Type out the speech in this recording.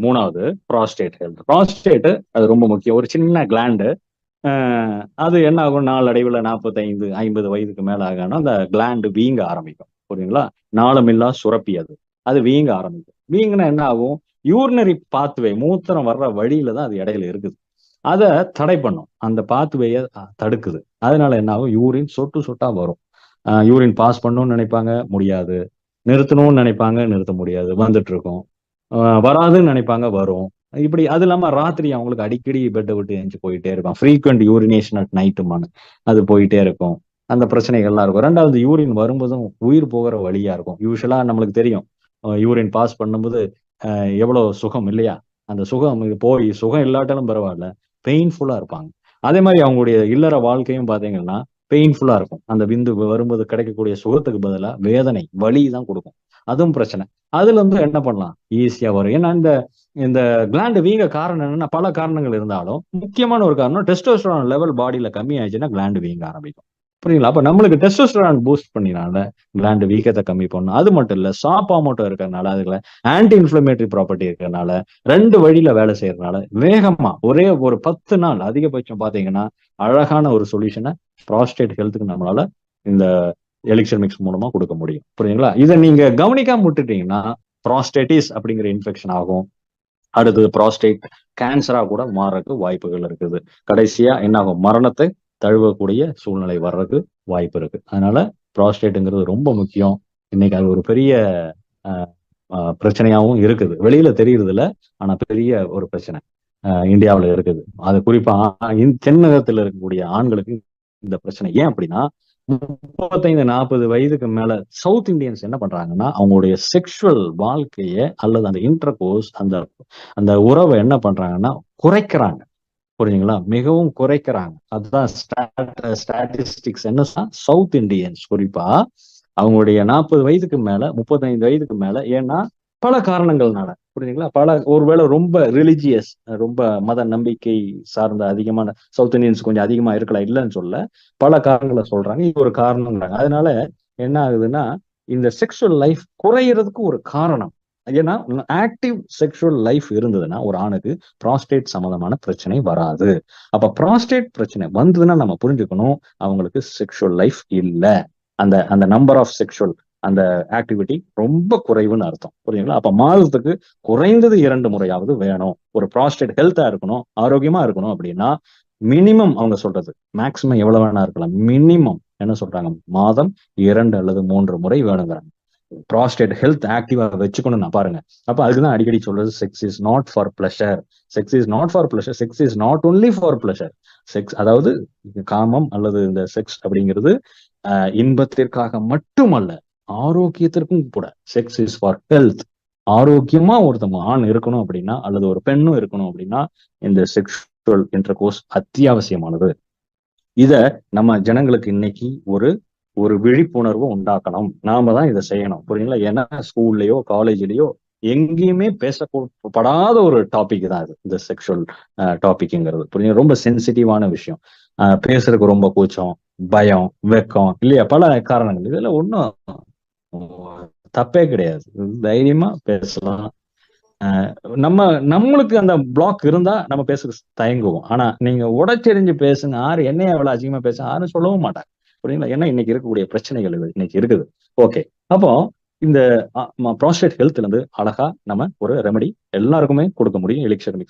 மூணாவது prostate health. Prostate அது ரொம்ப முக்கியம். ஒரு சின்ன கிளாண்டு. அது என்ன ஆகும், நாளடைவில் 45-50 வயதுக்கு மேல ஆகணும் அந்த கிளாண்டு வீங்க ஆரம்பிக்கும். புரியுங்களா? நாளமில்லா சுரப்பி அது. அது வீங்க ஆரம்பிக்கும். வீங்கினா என்ன ஆகும், யூரினரி பாத்வே, மூத்திரம் வர்ற வழியில தான் அது இடையில இருக்குது. அதை தடை பண்ணும். அந்த பாத்வேயை தடுக்குது. அதனால என்ன ஆகும், யூரின் சொட்டு சொட்டா வரும். யூரின் பாஸ் பண்ணணும்னு நினைப்பாங்க, முடியாது. நிறுத்தணும்னு நினைப்பாங்க, நிறுத்த முடியாது, வந்துட்டு இருக்கும். வராதுன்னு நினைப்பாங்க, வரும். இப்படி அது இல்லாம ராத்திரி அவங்களுக்கு அடிக்கடி பெட்டை விட்டு எஞ்சி போயிட்டே இருக்கும். ஃப்ரீக்வெண்ட் யூரினேஷன் அட் நைட்டுமானு அது போயிட்டே இருக்கும். அந்த பிரச்சனைகள்லாம் இருக்கும். ரெண்டாவது, யூரின் வரும்போதும் உயிர் போகிற வழியா இருக்கும். யூஸ்வலா நம்மளுக்கு தெரியும், யூரின் பாஸ் பண்ணும்போது எவ்வளவு சுகம் இல்லையா? அந்த சுகம் போய் சுகம் இல்லாட்டாலும் பரவாயில்ல, பெயின்ஃபுல்லா இருப்பாங்க. அதே மாதிரி அவங்களுடைய இல்லற வாழ்க்கையும் பாத்தீங்கன்னா பெயின்ஃபுல்லா இருக்கும். அந்த விந்து வரும்போது கிடைக்கக்கூடிய சுகத்துக்கு பதிலா வேதனை, வலி தான் கொடுக்கும். அதுவும் பிரச்சனை. அதுல இருந்து என்ன பண்ணலாம், ஈஸியா வரும். ஏன்னா இந்த இந்த கிளாண்டு வீங்க காரணம் என்னன்னா, பல காரணங்கள் இருந்தாலும் முக்கியமான ஒரு காரணம், டெஸ்டோஸ்டெரான் லெவல் பாடியில கம்மி ஆயிடுச்சுன்னா கிளாண்டு வீங்க ஆரம்பிக்கும். புரியுங்களா? அப்ப நம்மளுக்கு டெஸ்டோஸ்டெரான் பூஸ்ட் பண்ணினால கிளாண்டு வீக்கத்தை கம்மி பண்ணும். அது மட்டும் இல்ல, சாப்பாமோட்டோ இருக்கிறதுனால, அதுல ஆன்டி இன்ஃபிளமேட்டரி ப்ராப்பர்ட்டி இருக்கிறதுனால, 2 வழியில வேலை செய்யறதுனால வேகமா ஒரே ஒரு 10 நாள் அதிகபட்சம் பாத்தீங்கன்னா அழகான ஒரு சொல்யூஷனை ப்ராஸ்டேட் ஹெல்த்துக்கு நம்மளால இந்த எலிக்சர் மிக்ஸ் மூலமா கொடுக்க முடியும். புரியுங்களா? இதை நீங்க கவனிக்காம விட்டுட்டீங்கன்னா ப்ராஸ்டேட்டிஸ் அப்படிங்கிற இன்ஃபெக்ஷன் ஆகும். அடுத்தது ப்ராஸ்டேட் கேன்சரா கூட மாறக்கு வாய்ப்புகள் இருக்குது. கடைசியா என்ன ஆகும், மரணத்தை தழுவக்கூடிய சூழ்நிலை வர்றதுக்கு வாய்ப்பு இருக்கு. அதனால ப்ராஸ்டேட்டுங்கிறது ரொம்ப முக்கியம். இன்னைக்கு அது ஒரு பெரிய பிரச்சனையாவும் இருக்குது. வெளியில தெரியறது இல்ல, ஆனா பெரிய ஒரு பிரச்சனை இந்தியாவில் இருக்குது. அது குறிப்பா தென்னகத்தில் இருக்கக்கூடிய ஆண்களுக்கு இந்த பிரச்சனை. ஏன் அப்படின்னா, 35-40 வயதுக்கு மேல சவுத் இந்தியன்ஸ் என்ன பண்றாங்கன்னா, அவங்களுடைய செக்ஷுவல் வாழ்க்கைய அல்லது அந்த இன்டர்கோர்ஸ், அந்த அந்த உறவை என்ன பண்றாங்கன்னா குறைக்கிறாங்க. புரியுதுங்களா? மிகவும் குறைக்கிறாங்க. அதுதான் ஸ்டாட்டிஸ்டிக்ஸ் என்ன, சவுத் இந்தியன்ஸ் குறிப்பா அவங்களுடைய 40 வயதுக்கு மேல 35 வயதுக்கு மேல, ஏன்னா பல காரணங்கள்னால, புரியுதுங்களா? ஒருவேளை ரொம்ப ரிலிஜியஸ், ரொம்ப மத நம்பிக்கை சார்ந்த அதிகமான சவுத் இந்தியன்ஸ் கொஞ்சம் அதிகமா இருக்கலாம், இல்லைன்னு சொல்ல, பல காரணங்களை சொல்றாங்க. இது ஒரு காரணம்ன்றாங்க. அதனால என்ன ஆகுதுன்னா, இந்த செக்ஷுவல் லைஃப் குறையறதுக்கு ஒரு காரணம். ஏன்னா ஆக்டிவ் செக்ஷுவல் லைஃப் இருந்ததுன்னா ஒரு ஆணுக்கு ப்ராஸ்டேட் சம்பந்தமான பிரச்சனை வராது. அப்ப ப்ராஸ்டேட் பிரச்சனை வந்ததுன்னா நம்ம புரிஞ்சுக்கணும், அவங்களுக்கு செக்ஷுவல் லைஃப் இல்ல, அந்த அந்த நம்பர் ஆஃப் செக்ஷுவல் அந்த ஆக்டிவிட்டி ரொம்ப குறைவுன்னு அர்த்தம். புரியுங்களா? அப்ப மாதத்துக்கு குறைந்தது 2 முறையாவது வேணும். ஒரு ப்ராஸ்டேட் ஹெல்த்தா இருக்கணும், ஆரோக்கியமா இருக்கணும் அப்படின்னா மினிமம், அவங்க சொல்றது மேக்சிமம் எவ்வளவு வேணா இருக்கலாம், மினிமம் என்ன சொல்றாங்க, மாதம் 2 அல்லது 3 முறை வேணுங்கிறாங்க. ப்ராஸ்டேட் ஹெல்த் ஆக்டிவா வச்சுக்கணும். நான் பாருங்க, அப்ப அதுக்குதான் அடிக்கடி சொல்றது, sex is not for pleasure. Sex is not for pleasure. Sex is not only for pleasure. Sex அதாவது காமம் அல்லது இந்த செக்ஸ் அப்படிங்கிறது இன்பத்திற்காக மட்டுமல்ல, ஆரோக்கியத்திற்கும் கூட. Sex is for health. ஆரோக்கியமா ஒருத்தவங்க ஆண் இருக்கணும் அப்படின்னா, அல்லது ஒரு பெண்ணும் இருக்கணும் அப்படின்னா, இந்த செக்ஷுவல் இன்டர்கோர்ஸ் அத்தியாவசியமானது. இத நம்ம ஜனங்களுக்கு இன்னைக்கு ஒரு ஒரு விழிப்புணர்வு உண்டாக்கணும். நாம தான் இதை செய்யணும். புரியுங்களா? ஏன்னா ஸ்கூல்லயோ காலேஜ்லயோ எங்கேயுமே பேசப்படாத ஒரு டாபிக் தான் இது, இந்த செக்ஷுவல் டாபிக்ங்கிறது. புரியுங்க? ரொம்ப சென்சிட்டிவான விஷயம். பேசுறதுக்கு ரொம்ப கூச்சம், பயம், வெக்கம், இல்லையா? பல காரணங்கள். இதுல ஒன்றும் தப்பே கிடையாது. தைரியமா பேசலாம். நம்மளுக்கு அந்த பிளாக் இருந்தா நம்ம பேச தயங்குவோம். ஆனா நீங்க உடைச்செறிஞ்சு பேசுங்க, ஆறு என்னைய எவ்வளவு அதிகமா பேச யாரும் சொல்லவும் மாட்டாங்க. புரியுங்களா? ஏன்னா இன்னைக்கு இருக்கக்கூடிய பிரச்சனைகள் இன்னைக்கு இருக்குது. ஓகே, அப்போ இந்த ப்ராஸ்டேட் ஹெல்த்ல இருந்து அழகா நம்ம ஒரு ரெமெடி எல்லாருக்குமே கொடுக்க முடியும். Elixir mix